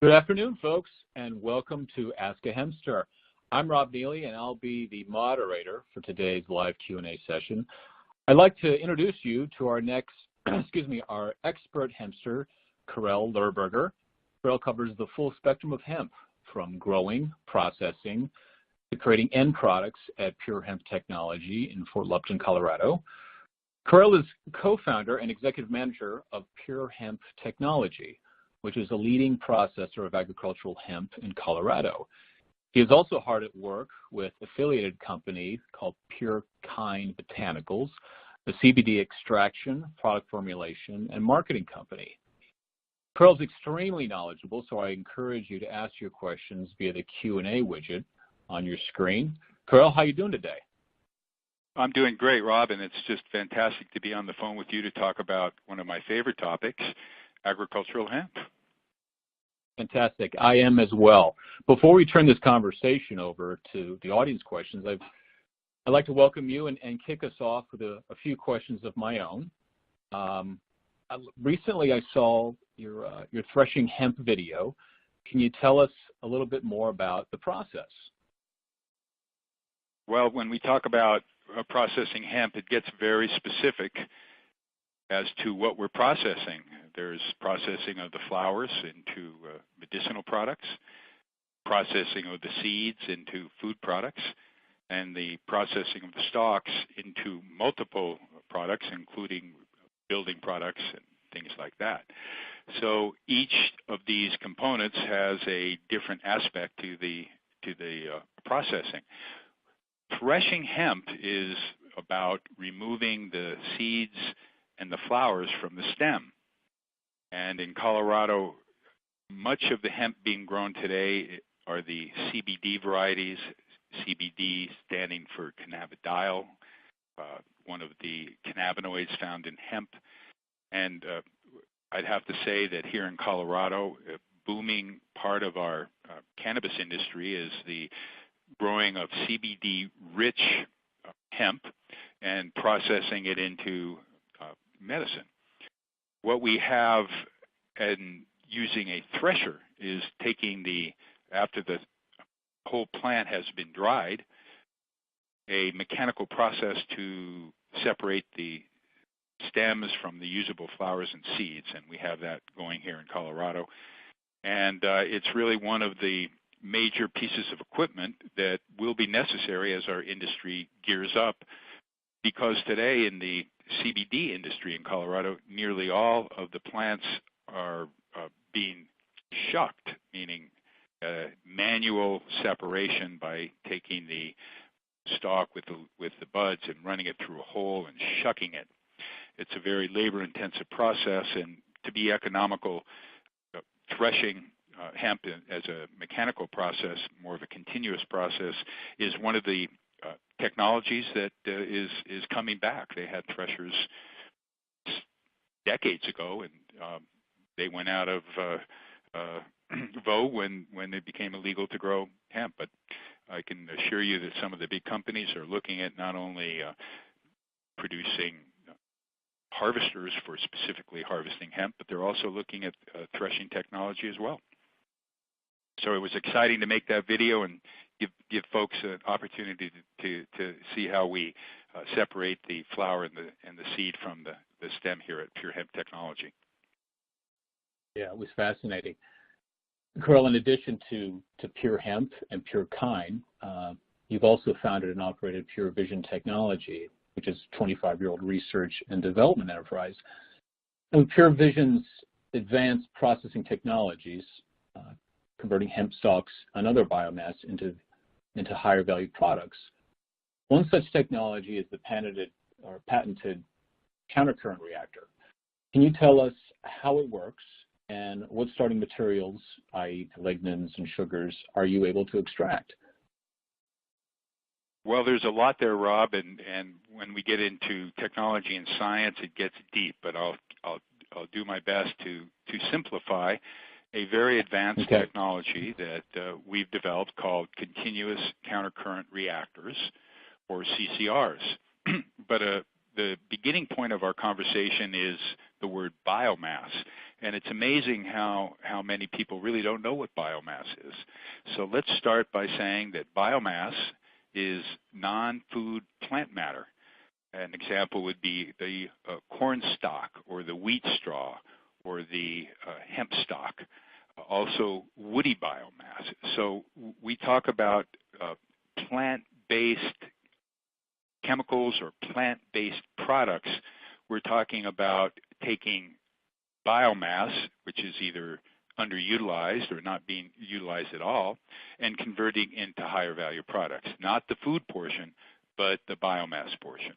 Good afternoon, folks, and welcome to Ask a Hempster. I'm Rob Neely, and I'll be the moderator for today's live Q&A session. I'd like to introduce you to our next, our expert hempster, Karel Lerberger. Karel covers the full spectrum of hemp, from growing, processing, to creating end products at Pure Hemp Technology in Fort Lupton, Colorado. Karel is co-founder and executive manager of Pure Hemp Technology, which is a leading processor of agricultural hemp in Colorado. He is also hard at work with affiliated company called Pure Kind Botanicals, a CBD extraction, product formulation, and marketing company. Karel's extremely knowledgeable, so I encourage you to ask your questions via the Q&A widget on your screen. Karel, how are you doing today? I'm doing great, Rob, and it's just fantastic to be on the phone with you to talk about one of my favorite topics, agricultural hemp. Fantastic. I am as well. Before we turn this conversation over to the audience questions, I'd like to welcome you and kick us off with a few questions of my own. Recently, I saw your threshing hemp video. Can you tell us a little bit more about the process? Well, when we talk about processing hemp, it gets very specific as to what we're processing. There's processing of the flowers into medicinal products, processing of the seeds into food products, and the processing of the stalks into multiple products, including building products and things like that. So each of these components has a different aspect to the processing. Threshing hemp is about removing the seeds and the flowers from the stem. And in Colorado, much of the hemp being grown today are the CBD varieties, CBD standing for cannabidiol, one of the cannabinoids found in hemp. And I'd have to say that here in Colorado, a booming part of our cannabis industry is the growing of CBD-rich hemp and processing it into medicine. What we have in using a thresher is taking after the whole plant has been dried, a mechanical process to separate the stems from the usable flowers and seeds, and we have that going here in Colorado. And it's really one of the major pieces of equipment that will be necessary as our industry gears up, because today in the CBD industry in Colorado, nearly all of the plants are being shucked, meaning manual separation by taking the stalk with the buds and running it through a hole and shucking it. It's a very labor-intensive process, and to be economical, threshing hemp as a mechanical process, more of a continuous process, is one of the technologies that is coming back. They had threshers decades ago, and they went out of vogue when it became illegal to grow hemp. But I can assure you that some of the big companies are looking at not only producing harvesters for specifically harvesting hemp, but they're also looking at threshing technology as well. So it was exciting to make that video and give folks an opportunity to see how we separate the flower and the seed from the stem here at Pure Hemp Technology. Yeah, it was fascinating. Karel, in addition to Pure Hemp and Pure Kind, you've also founded and operated Pure Vision Technology, which is a 25-year-old research and development enterprise. And Pure Vision's advanced processing technologies, converting hemp stalks and other biomass into higher value products. One such technology is the patented countercurrent reactor. Can you tell us how it works and what starting materials, i.e. lignans and sugars, are you able to extract? Well, there's a lot there, Rob, and when we get into technology and science, it gets deep, but I'll do my best to simplify a very advanced technology that we've developed called continuous countercurrent reactors, or CCRs. But the beginning point of our conversation is the word biomass. And it's amazing how many people really don't know what biomass is. So let's start by saying that biomass is non-food plant matter. An example would be the corn stalk or the wheat straw or the hemp stalk, also woody biomass. So we talk about plant-based chemicals or plant-based products. We're talking about taking biomass, which is either underutilized or not being utilized at all, and converting into higher value products. Not the food portion, but the biomass portion.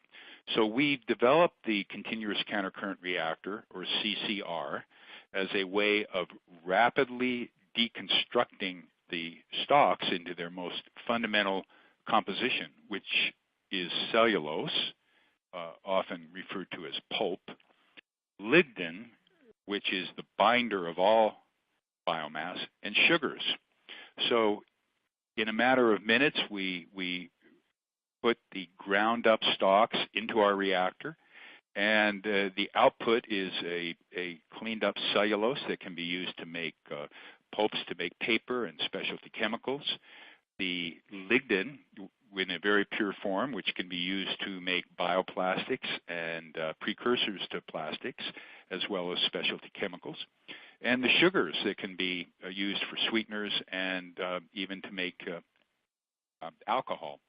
So we've developed the continuous countercurrent reactor, or CCR, as a way of rapidly deconstructing the stalks into their most fundamental composition, which is cellulose, often referred to as pulp, lignin, which is the binder of all biomass, and sugars. So in a matter of minutes, we put the ground up stalks into our reactor, and the output is a cleaned up cellulose that can be used to make pulps to make paper and specialty chemicals. The lignin in a very pure form, which can be used to make bioplastics and precursors to plastics, as well as specialty chemicals. And the sugars that can be used for sweeteners and even to make alcohol.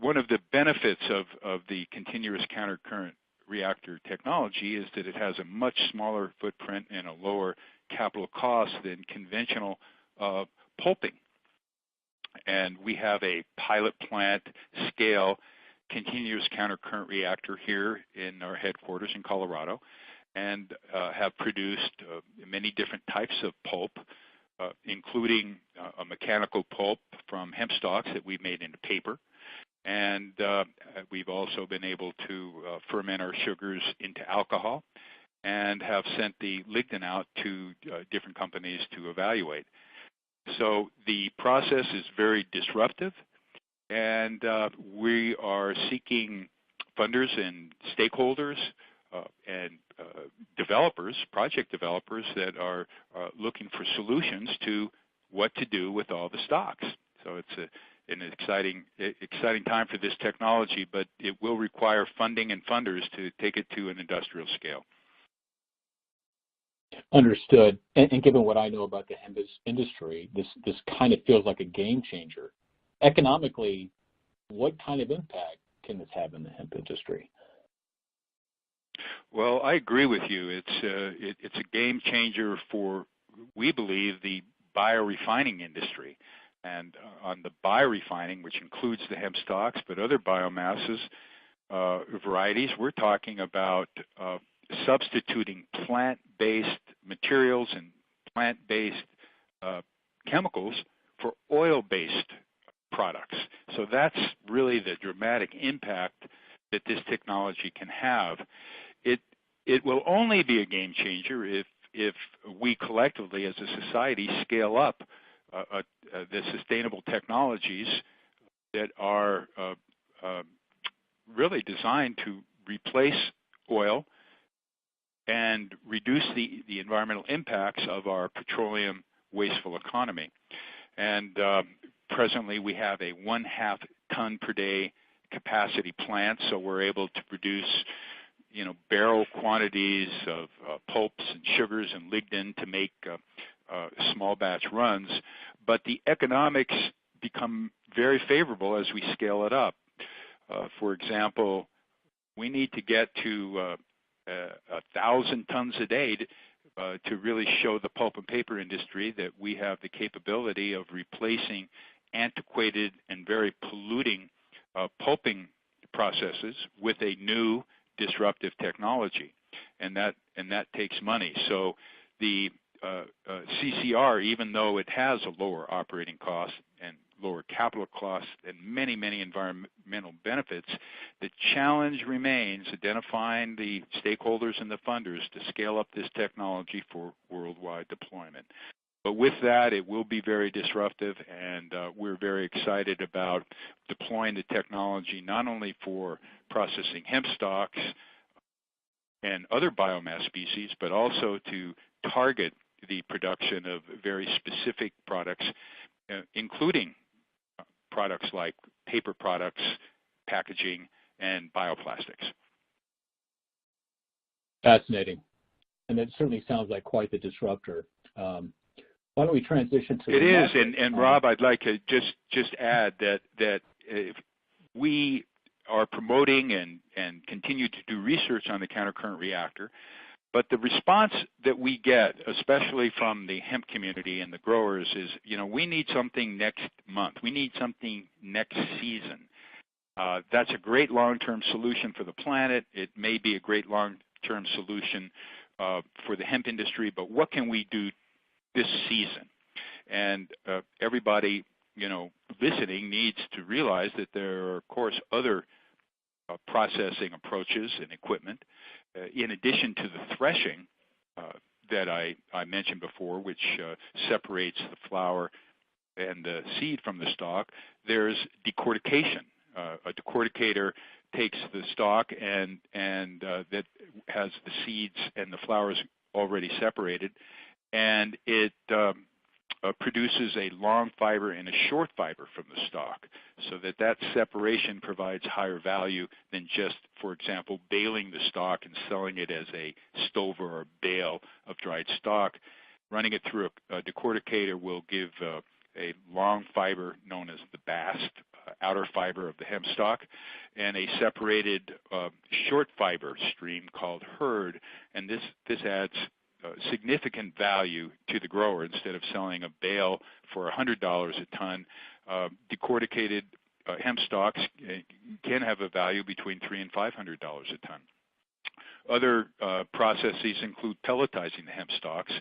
One of the benefits of the continuous countercurrent reactor technology is that it has a much smaller footprint and a lower capital cost than conventional pulping. And we have a pilot plant scale continuous countercurrent reactor here in our headquarters in Colorado, and have produced many different types of pulp, including a mechanical pulp from hemp stalks that we've made into paper. And we've also been able to ferment our sugars into alcohol and have sent the lignin out to different companies to evaluate. So the process is very disruptive, and we are seeking funders and stakeholders and developers, project developers that are looking for solutions to what to do with all the stocks. So it's an exciting time for this technology, but it will require funding and funders to take it to an industrial scale. Understood. And given what I know about the hemp industry, this kind of feels like a game changer. Economically, what kind of impact can this have in the hemp industry? Well, I agree with you. It's a game changer for, we believe, the biorefining industry. And on the biorefining, which includes the hemp stalks, but other biomasses, varieties, we're talking about substituting plant-based materials and plant-based chemicals for oil-based products. So that's really the dramatic impact that this technology can have. It will only be a game changer if we collectively as a society scale up the sustainable technologies that are really designed to replace oil and reduce the environmental impacts of our petroleum wasteful economy. And presently we have a 1/2 ton per day capacity plant, so we're able to produce barrel quantities of pulps and sugars and lignin to make small batch runs. But the economics become very favorable as we scale it up. For example, we need to get to 1,000 tons a day to really show the pulp and paper industry that we have the capability of replacing antiquated and very polluting pulping processes with a new disruptive technology, and that takes money. So the CCR, even though it has a lower operating cost and lower capital costs and many environmental benefits, the challenge remains identifying the stakeholders and the funders to scale up this technology for worldwide deployment. But with that, it will be very disruptive, and we're very excited about deploying the technology not only for processing hemp stalks, and other biomass species, but also to target the production of very specific products, including products like paper products, packaging, and bioplastics. Fascinating. And it certainly sounds like quite the disruptor. Why don't we transition to it the is, market? and Rob, I'd like to just add that if we are promoting and continue to do research on the countercurrent reactor, but the response that we get, especially from the hemp community and the growers, is, we need something next month. We need something next season. That's a great long-term solution for the planet. It may be a great long-term solution for the hemp industry, but what can we do this season? And everybody, listening needs to realize that there are, of course, other processing approaches and equipment, in addition to the threshing that I mentioned before, which separates the flower and the seed from the stalk. There's decortication. A decorticator takes the stalk and that has the seeds and the flowers already separated, and it produces a long fiber and a short fiber from the stalk, so that separation provides higher value than just, for example, baling the stalk and selling it as a stover or bale of dried stalk. Running it through a decorticator will give a long fiber known as the bast, outer fiber of the hemp stalk, and a separated short fiber stream called hurd, and this adds significant value to the grower. Instead of selling a bale for $100 a ton, decorticated hemp stalks can have a value between $300 and $500 a ton. Other processes include pelletizing the hemp stalks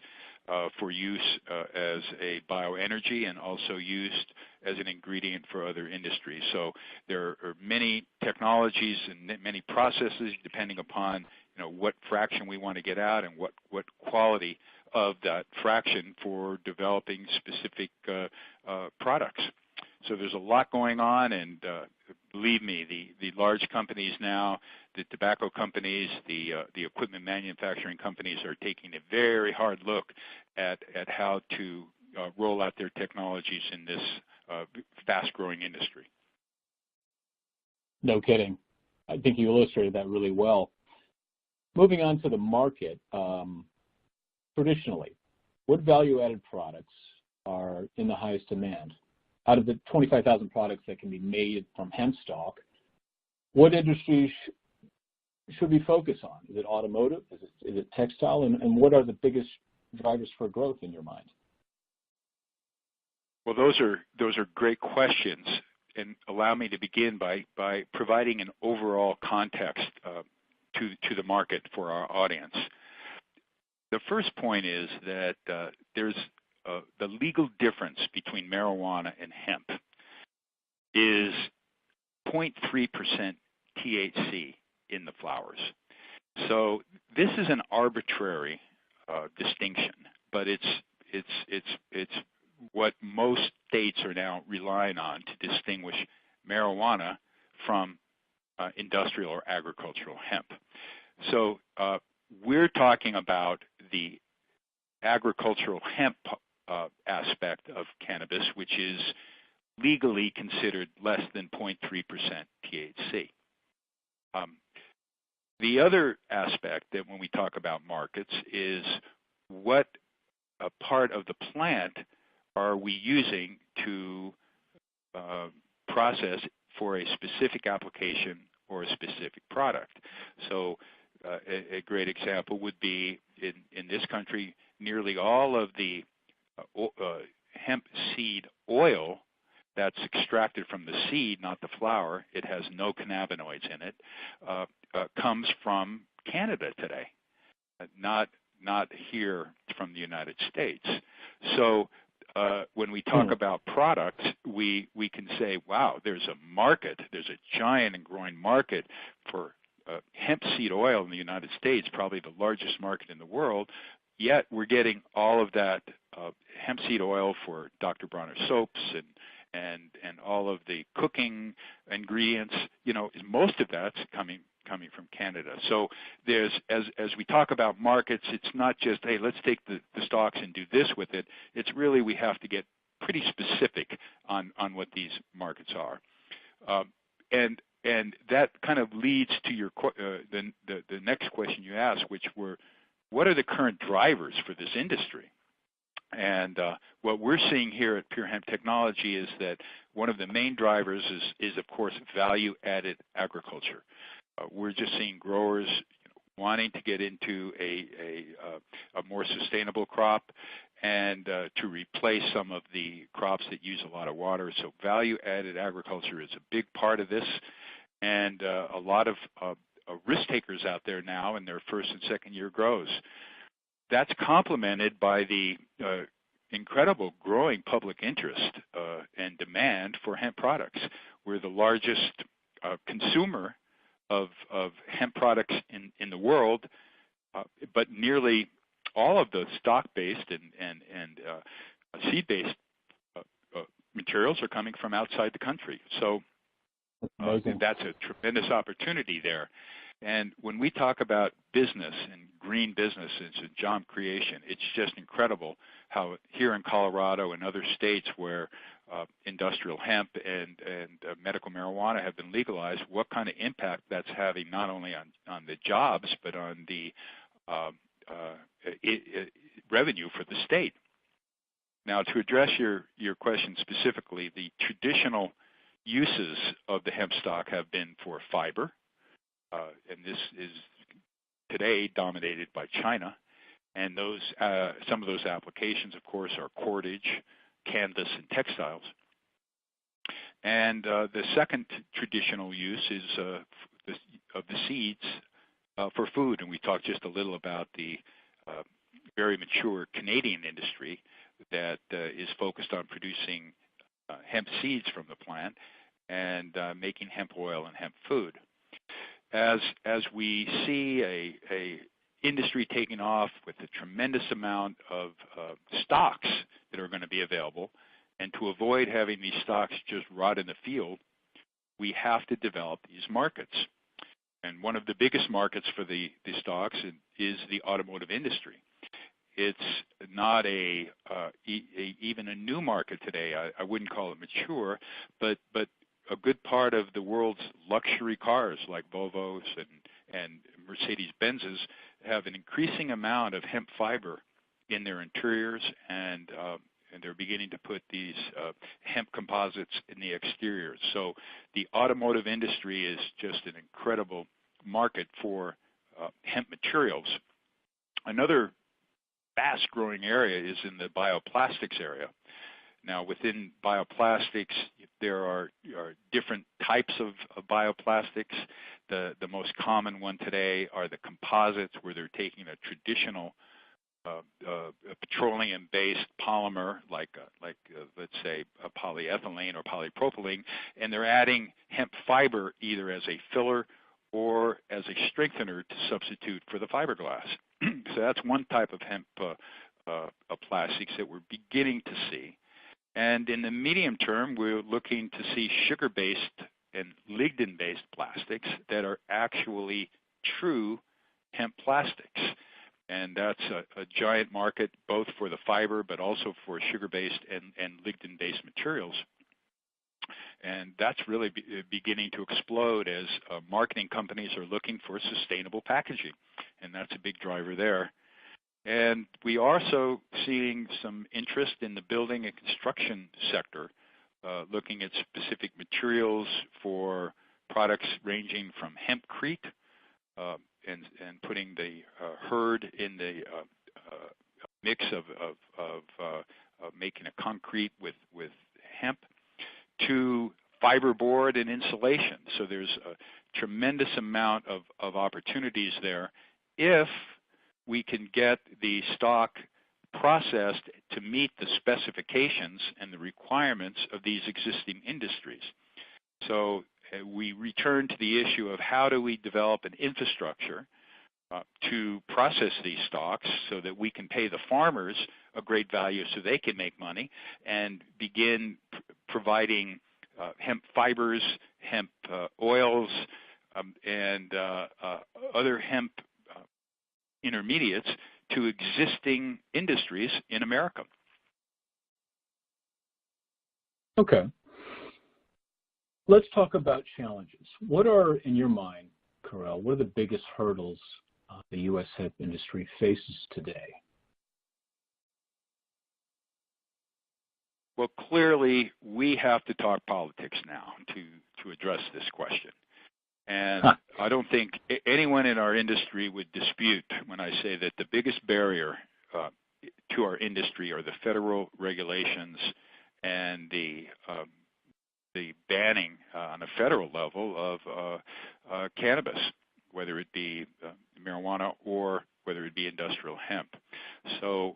for use as a bioenergy and also used as an ingredient for other industries. So there are many technologies and many processes depending upon what fraction we want to get out and what quality of that fraction for developing specific products. So there's a lot going on, and believe me, the large companies now, the tobacco companies, the equipment manufacturing companies are taking a very hard look at how to roll out their technologies in this fast-growing industry. No kidding. I think you illustrated that really well. Moving on to the market, traditionally, what value-added products are in the highest demand? Out of the 25,000 products that can be made from hemp stalk, what industries should we focus on? Is it automotive? Is it textile? And what are the biggest drivers for growth in your mind? Well, those are great questions, and allow me to begin by providing an overall context to the market for our audience. The first point is that there's the legal difference between marijuana and hemp is 0.3% THC in the flowers. So this is an arbitrary distinction, but it's what most states are now relying on to distinguish marijuana from industrial or agricultural hemp. So we're talking about the agricultural hemp aspect of cannabis, which is legally considered less than 0.3% THC. The other aspect that when we talk about markets is what a part of the plant are we using to process for a specific application or a specific product. So a great example would be in this country, nearly all of the hemp seed oil that's extracted from the seed, not the flower, it has no cannabinoids in it, comes from Canada today, not here from the United States. So when we talk about products, we can say, wow, there's a market, there's a giant and growing market for hemp seed oil in the United States, probably the largest market in the world, yet we're getting all of that hemp seed oil for Dr. Bronner soaps and all of the cooking ingredients. Most of that's coming coming from Canada. So there's, as we talk about markets, it's not just, hey, let's take the stalks and do this with it. It's really, we have to get pretty specific on what these markets are. And that kind of leads to your the next question you asked, which were, what are the current drivers for this industry? And what we're seeing here at Pure Hemp Technology is that one of the main drivers is of course, value-added agriculture. We're just seeing growers wanting to get into a more sustainable crop and to replace some of the crops that use a lot of water. So value-added agriculture is a big part of this, and a lot of risk takers out there now in their first and second year grows. That's complemented by the incredible growing public interest and demand for hemp products. We're the largest consumer of hemp products in the world, but nearly all of the stock-based and seed-based materials are coming from outside the country. So that's a tremendous opportunity there. And when we talk about business and green businesses and job creation, it's just incredible how here in Colorado and other states where industrial hemp and medical marijuana have been legalized, what kind of impact that's having not only on the jobs, but on the revenue for the state. Now, to address your question specifically, the traditional uses of the hemp stock have been for fiber, and this is today dominated by China. And those some of those applications, of course, are cordage, canvas, and textiles. And the second traditional use is of the seeds for food. And we talked just a little about the very mature Canadian industry that is focused on producing hemp seeds from the plant and making hemp oil and hemp food. As we see a industry taking off with a tremendous amount of stocks that are going to be available, and to avoid having these stocks just rot in the field, we have to develop these markets. And one of the biggest markets for the stocks is the automotive industry. It's not even a new market today. I wouldn't call it mature, but a good part of the world's luxury cars like Volvos and Mercedes-Benzes have an increasing amount of hemp fiber in their interiors, and they're beginning to put these hemp composites in the exteriors. So the automotive industry is just an incredible market for hemp materials. Another fast-growing area is in the bioplastics area. Now, within bioplastics, there are different types of bioplastics. The most common one today are the composites, where they're taking a traditional petroleum-based polymer, like let's say a polyethylene or polypropylene, and they're adding hemp fiber either as a filler or as a strengthener to substitute for the fiberglass. So that's one type of hemp plastics that we're beginning to see. And in the medium term, we're looking to see sugar-based and lignin-based plastics that are actually true hemp plastics. And that's a giant market both for the fiber but also for sugar-based and lignin-based materials. And that's really beginning to explode as marketing companies are looking for sustainable packaging. And that's a big driver there. And we are also seeing some interest in the building and construction sector, looking at specific materials for products ranging from hempcrete and putting the hurd in the mix of making a concrete with hemp, to fiberboard and insulation. So there's a tremendous amount of opportunities there if we can get the stock processed to meet the specifications and the requirements of these existing industries. So we return to the issue of how do we develop an infrastructure to process these stocks so that we can pay the farmers a great value so they can make money and begin providing hemp fibers, hemp oils, and other hemp intermediates to existing industries in America. Okay. Let's talk about challenges. What are, in your mind, Karel, what are the biggest hurdles the U.S. hemp industry faces today? Well, clearly, we have to talk politics now to address this question. And I don't think anyone in our industry would dispute when I say that the biggest barrier to our industry are the federal regulations and the banning on a federal level of cannabis, whether it be marijuana or whether it be industrial hemp. So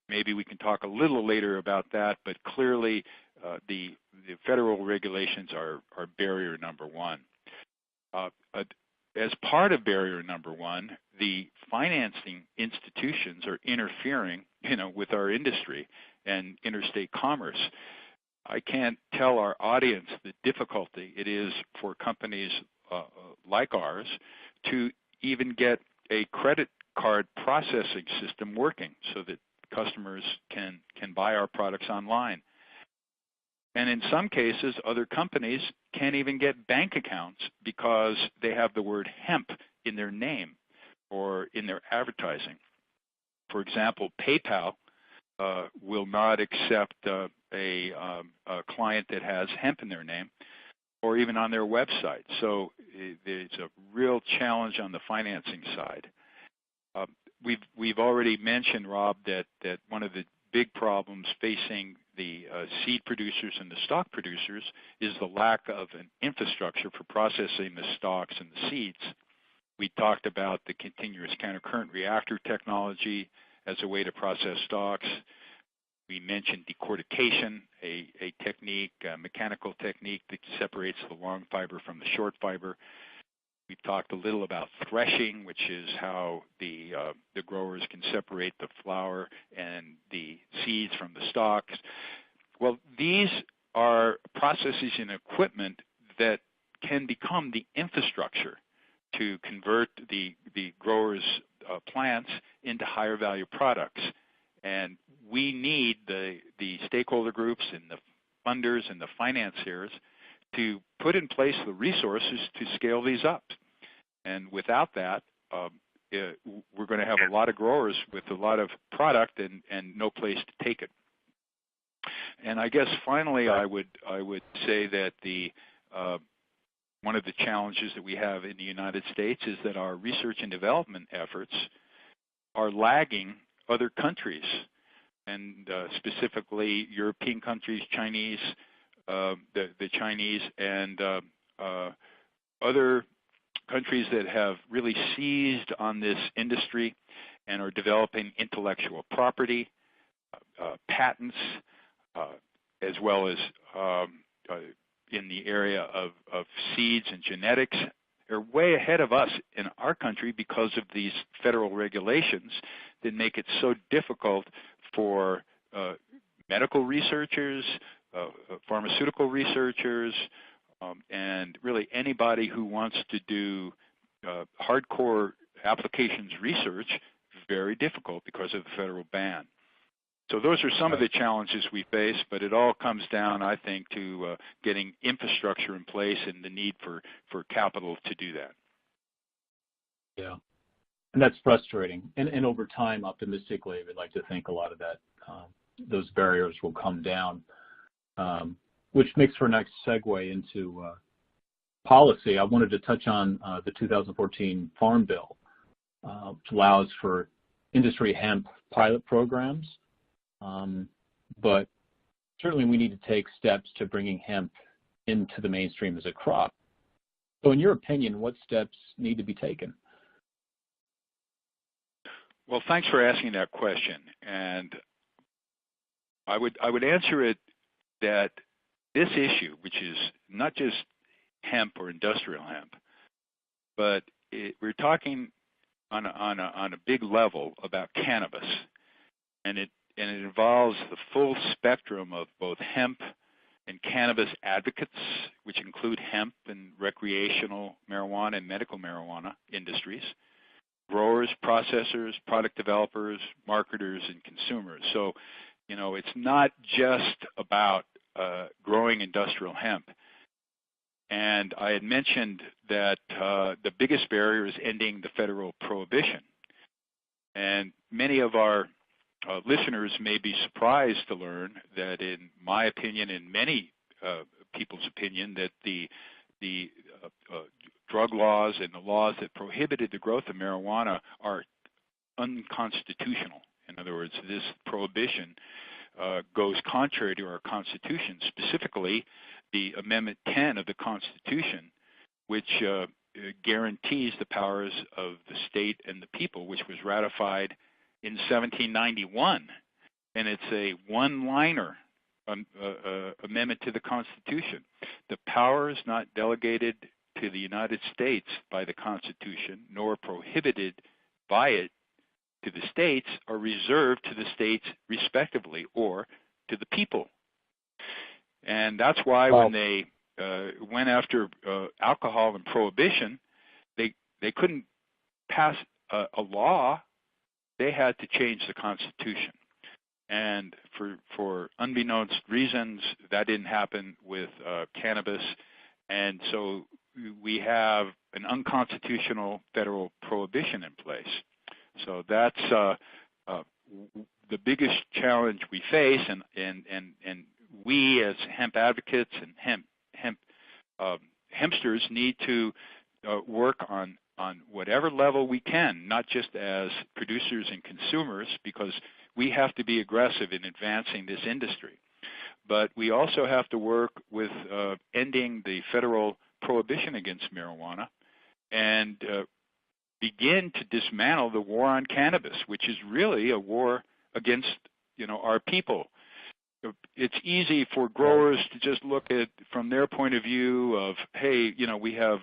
maybe we can talk a little later about that, but clearly the federal regulations are barrier number one. As part of barrier number one, the financing institutions are interfering, with our industry and interstate commerce. I can't tell our audience the difficulty it is for companies like ours to even get a credit card processing system working so that customers can buy our products online. And in some cases, other companies can't even get bank accounts because they have the word hemp in their name or in their advertising. For example, PayPal will not accept a client that has hemp in their name or even on their website. So it's a real challenge on the financing side. We've already mentioned, Rob, that one of the big problems facing the seed producers and the stock producers is the lack of an infrastructure for processing the stalks and the seeds. We talked about the continuous countercurrent reactor technology as a way to process stalks. We mentioned decortication, a technique, a mechanical technique that separates the long fiber from the short fiber. We've talked a little about threshing, which is how the growers can separate the flower and the seeds from the stalks. Well, these are processes and equipment that can become the infrastructure to convert the growers' plants into higher value products. And we need the stakeholder groups and the funders and the financiers to put in place the resources to scale these up. And without that, we're going to have a lot of growers with a lot of product and no place to take it. And I guess finally, I would say that one of the challenges that we have in the United States is that our research and development efforts are lagging other countries, and specifically European countries, Chinese, the Chinese, and other countries that have really seized on this industry and are developing intellectual property, patents, as well as in the area of seeds and genetics. They're way ahead of us in our country because of these federal regulations that make it so difficult for medical researchers, pharmaceutical researchers, and really anybody who wants to do hardcore applications research, very difficult because of the federal ban. So those are some of the challenges we face, but it all comes down, I think, to getting infrastructure in place and the need for capital to do that. Yeah, and that's frustrating. And over time, optimistically, we'd like to think a lot of that, those barriers will come down, which makes for a nice segue into policy. I wanted to touch on the 2014 Farm Bill, which allows for industry hemp pilot programs. But certainly we need to take steps to bringing hemp into the mainstream as a crop. So in your opinion, what steps need to be taken? Well, thanks for asking that question. And I would answer it that this issue, which is not just hemp or industrial hemp, but we're talking on a big level about cannabis, and it involves the full spectrum of both hemp and cannabis advocates, which include hemp and recreational marijuana and medical marijuana industries, growers, processors, product developers, marketers, and consumers. So, it's not just about growing industrial hemp. And I had mentioned that the biggest barrier is ending the federal prohibition. And many of our listeners may be surprised to learn that, in my opinion, and many people's opinion, that the drug laws and the laws that prohibited the growth of marijuana are unconstitutional. In other words, this prohibition goes contrary to our Constitution, specifically the Amendment 10 of the Constitution, which guarantees the powers of the state and the people, which was ratified in 1791. And it's a one-liner amendment to the Constitution. The powers not delegated to the United States by the Constitution, nor prohibited by it to the states, are reserved to the states respectively, or to the people. And that's why when they went after alcohol and prohibition, they couldn't pass a law. They had to change the Constitution. And for unbeknownst reasons, that didn't happen with cannabis. And so we have an unconstitutional federal prohibition in place. So that's the biggest challenge we face, and we as hemp advocates and hempsters need to work on whatever level we can, not just as producers and consumers, because we have to be aggressive in advancing this industry. But we also have to work with ending the federal prohibition against marijuana and begin to dismantle the war on cannabis, which is really a war against, our people. It's easy for growers to just look at from their point of view of, hey, we have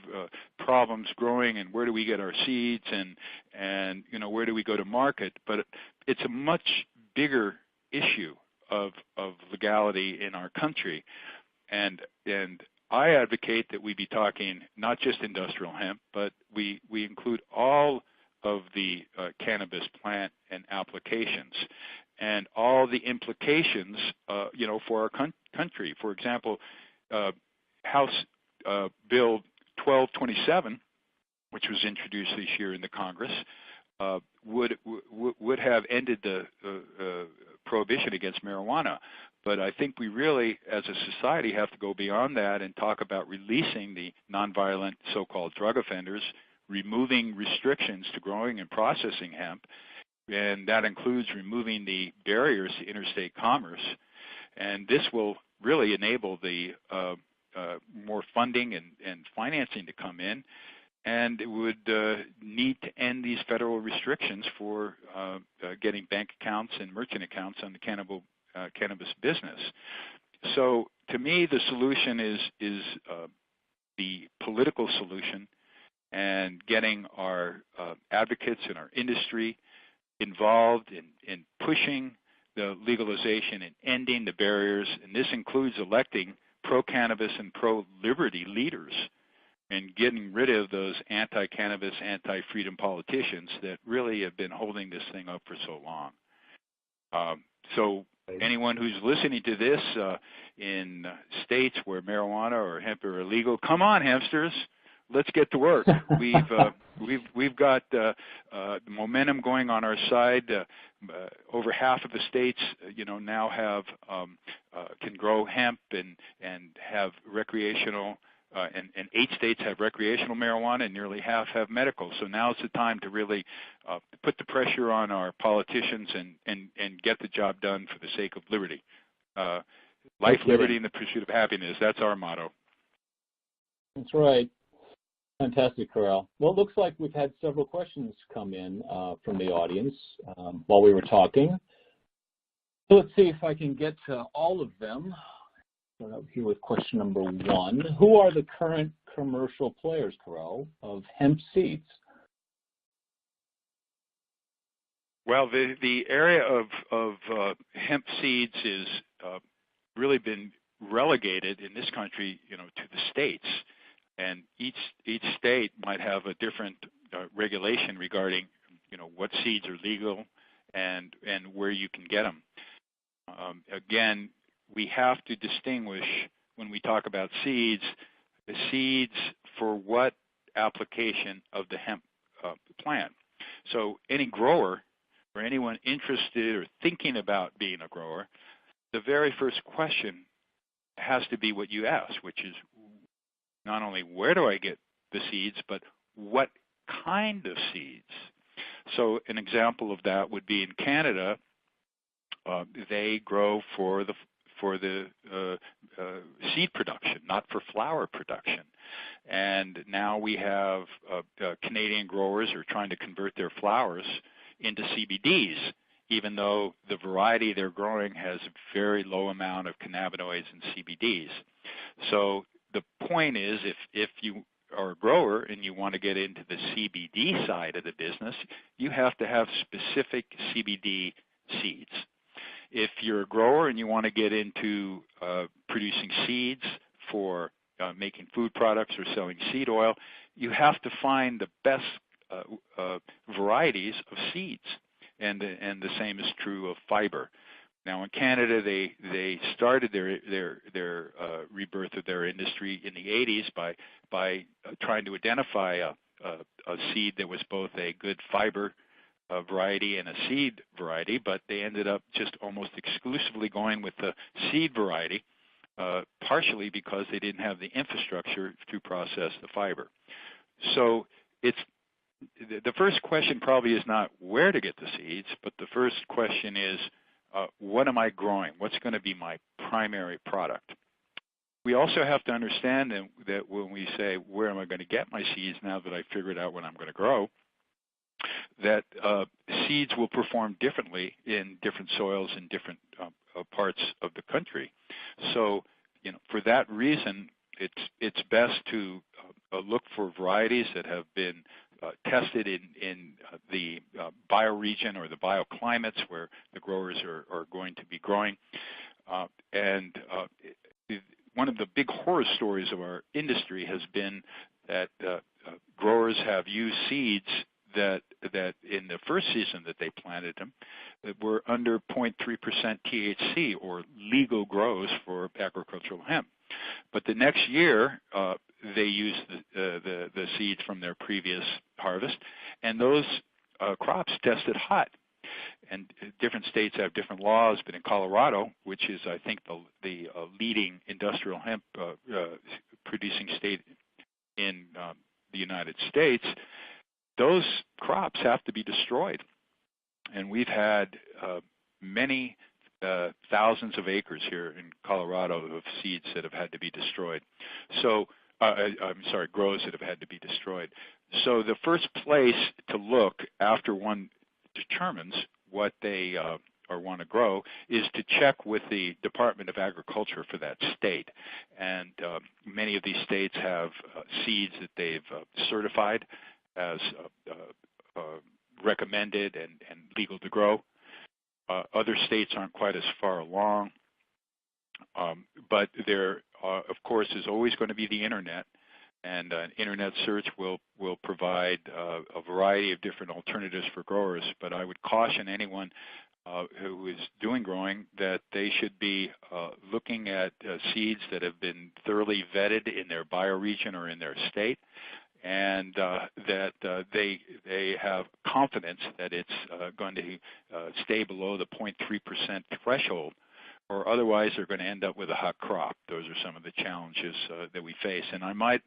problems growing, and where do we get our seeds, and where do we go to market? But it's a much bigger issue of legality in our country, and I advocate that we be talking not just industrial hemp, but we include all of the cannabis plant and applications, and all the implications, for our country. For example, House Bill 1227, which was introduced this year in the Congress, would have ended the prohibition against marijuana. But I think we really, as a society, have to go beyond that and talk about releasing the nonviolent so-called drug offenders, removing restrictions to growing and processing hemp, and that includes removing the barriers to interstate commerce. And this will really enable the more funding and financing to come in, and it would need to end these federal restrictions for getting bank accounts and merchant accounts on the cannabis business. So to me, the solution is the political solution, and getting our advocates and our industry involved in pushing the legalization and ending the barriers, and this includes electing pro-cannabis and pro-liberty leaders and getting rid of those anti-cannabis, anti-freedom politicians that really have been holding this thing up for so long. So anyone who's listening to this in states where marijuana or hemp are illegal, come on, hempsters, let's get to work. We've got the momentum going on our side. Over half of the states, now have can grow hemp and have recreational. And 8 states have recreational marijuana, and nearly half have medical. So now's the time to really put the pressure on our politicians and get the job done for the sake of liberty. Life, liberty, and the pursuit of happiness. That's our motto. That's right. Fantastic, Corral. Well, it looks like we've had several questions come in from the audience while we were talking. So let's see if I can get to all of them. Start out here with question number 1. Who are the current commercial players, Corral, of hemp seeds? Well, the area of hemp seeds is really been relegated in this country, to the states, and each state might have a different regulation regarding, what seeds are legal and where you can get them. Again, we have to distinguish when we talk about seeds, the seeds for what application of the hemp plant. So any grower or anyone interested or thinking about being a grower, the very first question has to be what you ask, which is not only where do I get the seeds, but what kind of seeds? So an example of that would be in Canada, they grow for the seed production, not for flower production. And now we have Canadian growers are trying to convert their flowers into CBDs, even though the variety they're growing has a very low amount of cannabinoids and CBDs. So the point is, if you are a grower and you want to get into the CBD side of the business, you have to have specific CBD seeds. If you're a grower and you want to get into producing seeds for making food products or selling seed oil, you have to find the best varieties of seeds, and the same is true of fiber. Now in Canada, they started their rebirth of their industry in the 80s by trying to identify a seed that was both a good fiber variety and a seed variety, but they ended up just almost exclusively going with the seed variety, partially because they didn't have the infrastructure to process the fiber. So the first question probably is not where to get the seeds, but the first question is, what am I growing? What's going to be my primary product? We also have to understand that when we say, where am I going to get my seeds now that I figured out what I'm going to grow, that seeds will perform differently in different soils in different parts of the country. So, for that reason, it's best to look for varieties that have been tested in the bioregion or the bioclimates where the growers are going to be growing. One of the big horror stories of our industry has been that growers have used seeds that in the first season that they planted them that were under 0.3% THC, or legal grows for agricultural hemp. But the next year, they used the seeds from their previous harvest, and those crops tested hot. And different states have different laws, but in Colorado, which is, I think, the leading industrial hemp producing state in the United States, those crops have to be destroyed. And we've had many thousands of acres here in Colorado of seeds that have had to be destroyed. So, grows that have had to be destroyed. So the first place to look after one determines what they want to grow is to check with the Department of Agriculture for that state. And many of these states have seeds that they've certified as recommended and legal to grow. Other states aren't quite as far along, but there, of course, is always going to be the internet, and an internet search will provide a variety of different alternatives for growers. But I would caution anyone who is doing growing that they should be looking at seeds that have been thoroughly vetted in their bioregion or in their state, and that they have confidence that it's going to stay below the 0.3% threshold, or otherwise they're going to end up with a hot crop. Those are some of the challenges that we face. And I might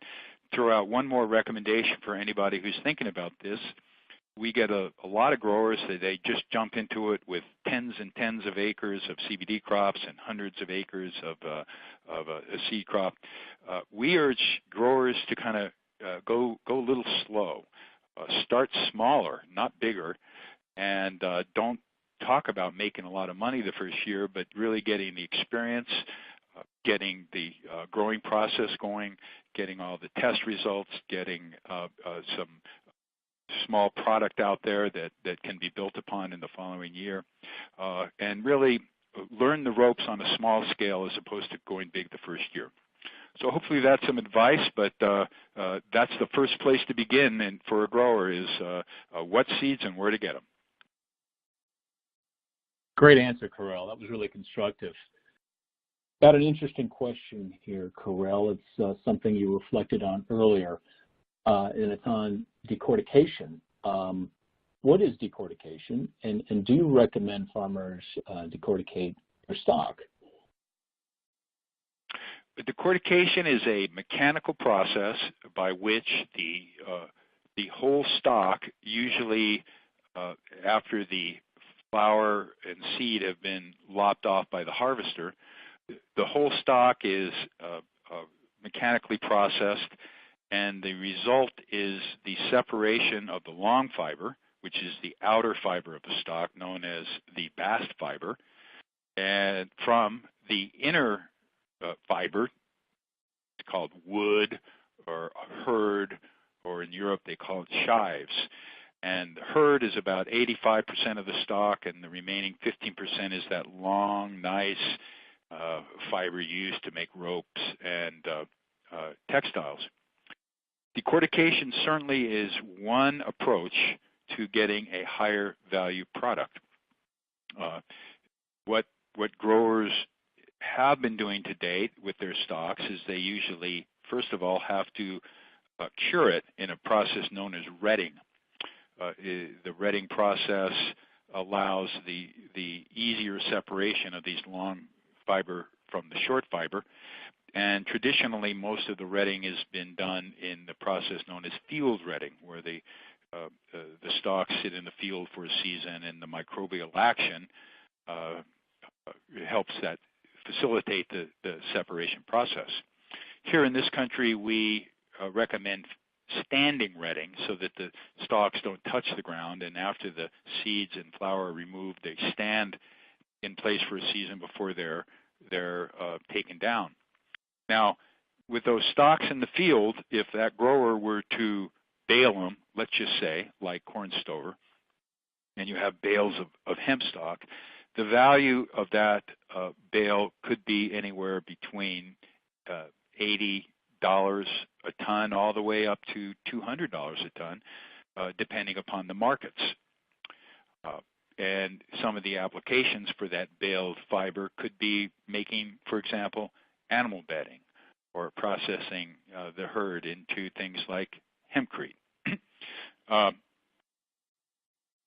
throw out one more recommendation for anybody who's thinking about this. We get a lot of growers that they just jump into it with tens and tens of acres of CBD crops and hundreds of acres of a seed crop. We urge growers to kind of go a little slow. Start smaller, not bigger, and don't talk about making a lot of money the first year, but really getting the experience, getting the growing process going, getting all the test results, getting some small product out there that can be built upon in the following year, and really learn the ropes on a small scale as opposed to going big the first year. So hopefully that's some advice, but that's the first place to begin and for a grower is what seeds and where to get them. Great answer, Corel. That was really constructive. Got an interesting question here, Corel. It's something you reflected on earlier, and it's on decortication. What is decortication, and do you recommend farmers decorticate their stock? Decortication is a mechanical process by which the whole stalk, usually after the flower and seed have been lopped off by the harvester, the whole stalk is mechanically processed, and the result is the separation of the long fiber, which is the outer fiber of the stalk, known as the bast fiber, and from the inner fiber, it's called wood or hurd, or in Europe they call it chives. And the hurd is about 85% of the stalk, and the remaining 15% is that long, nice fiber used to make ropes and textiles. Decortication certainly is one approach to getting a higher value product. What growers have been doing to date with their stalks is they usually, first of all, have to cure it in a process known as retting. The retting process allows the easier separation of these long fiber from the short fiber, and traditionally most of the retting has been done in the process known as field retting, where the stalks sit in the field for a season, and the microbial action helps that facilitate the separation process. Here in this country, we recommend standing retting so that the stalks don't touch the ground, and after the seeds and flower are removed, they stand in place for a season before they're taken down. Now, with those stalks in the field, if that grower were to bale them, let's just say, like corn stover, and you have bales of hemp stalk, the value of that bale could be anywhere between $80 a ton all the way up to $200 a ton, depending upon the markets. And some of the applications for that baled fiber could be making, for example, animal bedding or processing the herd into things like hempcrete.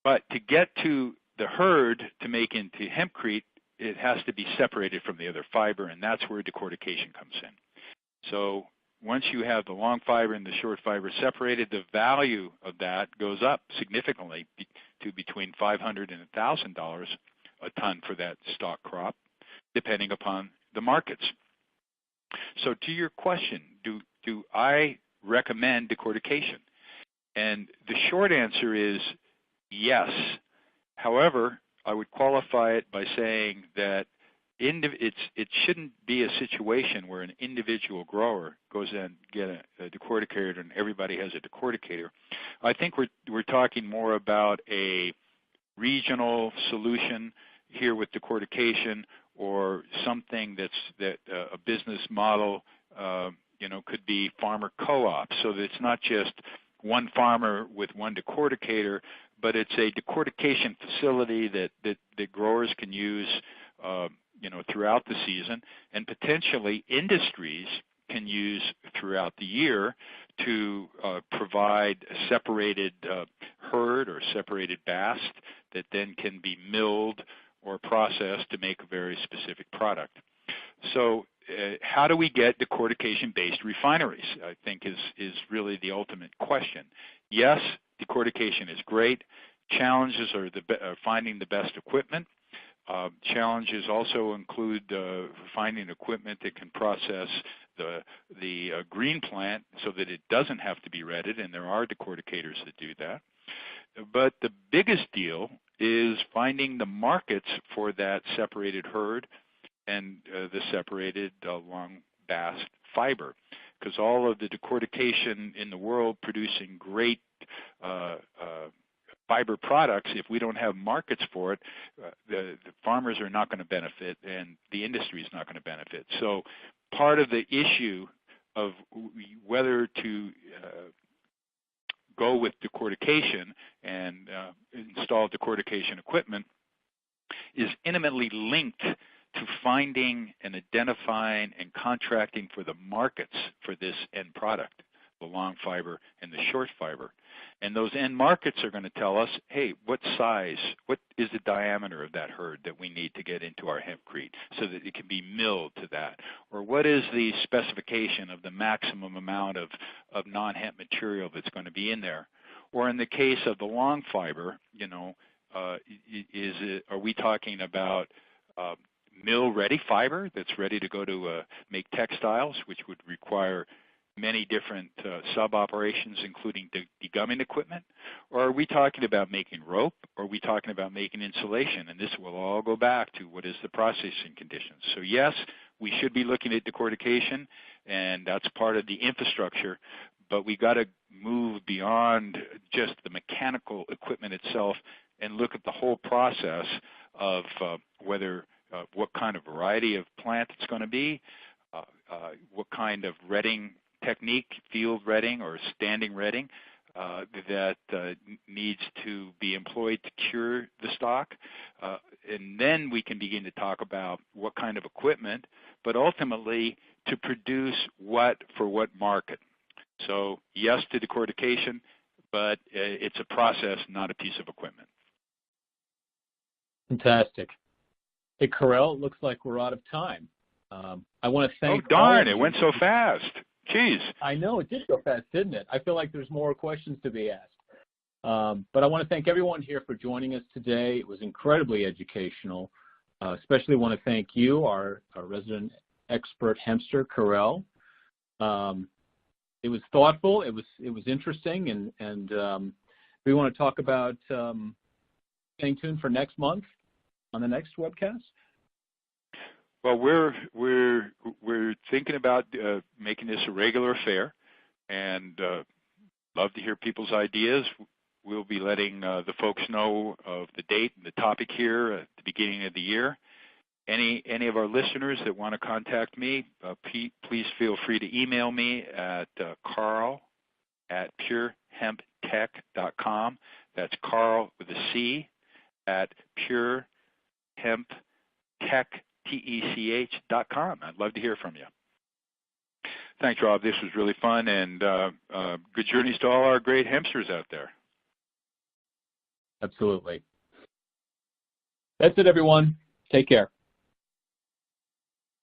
But to get to the herd to make into hempcrete, it has to be separated from the other fiber, and that's where decortication comes in. So once you have the long fiber and the short fiber separated, the value of that goes up significantly to between $500 and $1,000 a ton for that stock crop, depending upon the markets. So to your question, do I recommend decortication? And the short answer is yes. However, I would qualify it by saying that it shouldn't be a situation where an individual grower goes and get a decorticator and everybody has a decorticator. I think we're talking more about a regional solution here with decortication, or something that a business model, could be farmer co-op, so that it's not just one farmer with one decorticator, but it's a decortication facility that growers can use throughout the season, and potentially industries can use throughout the year to provide a separated herd or separated bast that then can be milled or processed to make a very specific product. So how do we get decortication-based refineries, I think is really the ultimate question. Yes, decortication is great. Challenges are finding the best equipment. Challenges also include finding equipment that can process the green plant so that it doesn't have to be retted, and there are decorticators that do that. But the biggest deal is finding the markets for that separated herd and the separated long bast fiber, because all of the decortication in the world producing great fiber products, if we don't have markets for it, the farmers are not going to benefit and the industry is not going to benefit. So part of the issue of whether to go with decortication and install decortication equipment is intimately linked to finding and identifying and contracting for the markets for this end product, the long fiber and the short fiber. And those end markets are going to tell us, hey, what size, what is the diameter of that herd that we need to get into our hempcrete so that it can be milled to that? Or what is the specification of the maximum amount of non-hemp material that's going to be in there? Or in the case of the long fiber, you know, are we talking about mill-ready fiber that's ready to go to make textiles, which would require many different sub-operations, including degumming equipment? Or are we talking about making rope? Or are we talking about making insulation? And this will all go back to what is the processing conditions. So yes, we should be looking at decortication, and that's part of the infrastructure, but we got to move beyond just the mechanical equipment itself and look at the whole process of whether what kind of variety of plant it's going to be, what kind of retting technique, field retting or standing retting, that needs to be employed to cure the stock. And then we can begin to talk about what kind of equipment, but ultimately to produce what for what market. So yes to decortication, but it's a process, not a piece of equipment. Fantastic. Hey, Carell, it looks like we're out of time. I want to thank. Oh, darn, it went so fast. Jeez. I know, it did go fast, didn't it? I feel like there's more questions to be asked. But I want to thank everyone here for joining us today. It was incredibly educational. Especially want to thank you, our resident expert Hempster, Carell. It was thoughtful, it was interesting, and we want to talk about staying tuned for next month on the next webcast. Well, we're thinking about making this a regular affair, and love to hear people's ideas. We'll be letting the folks know of the date and the topic here at the beginning of the year. Any of our listeners that want to contact me, please feel free to email me at carl@purehemptech.com. That's Carl with a C at purehemptech.com. I'd love to hear from you. Thanks, Rob. This was really fun, and good journeys to all our great hempsters out there. Absolutely. That's it, everyone. Take care.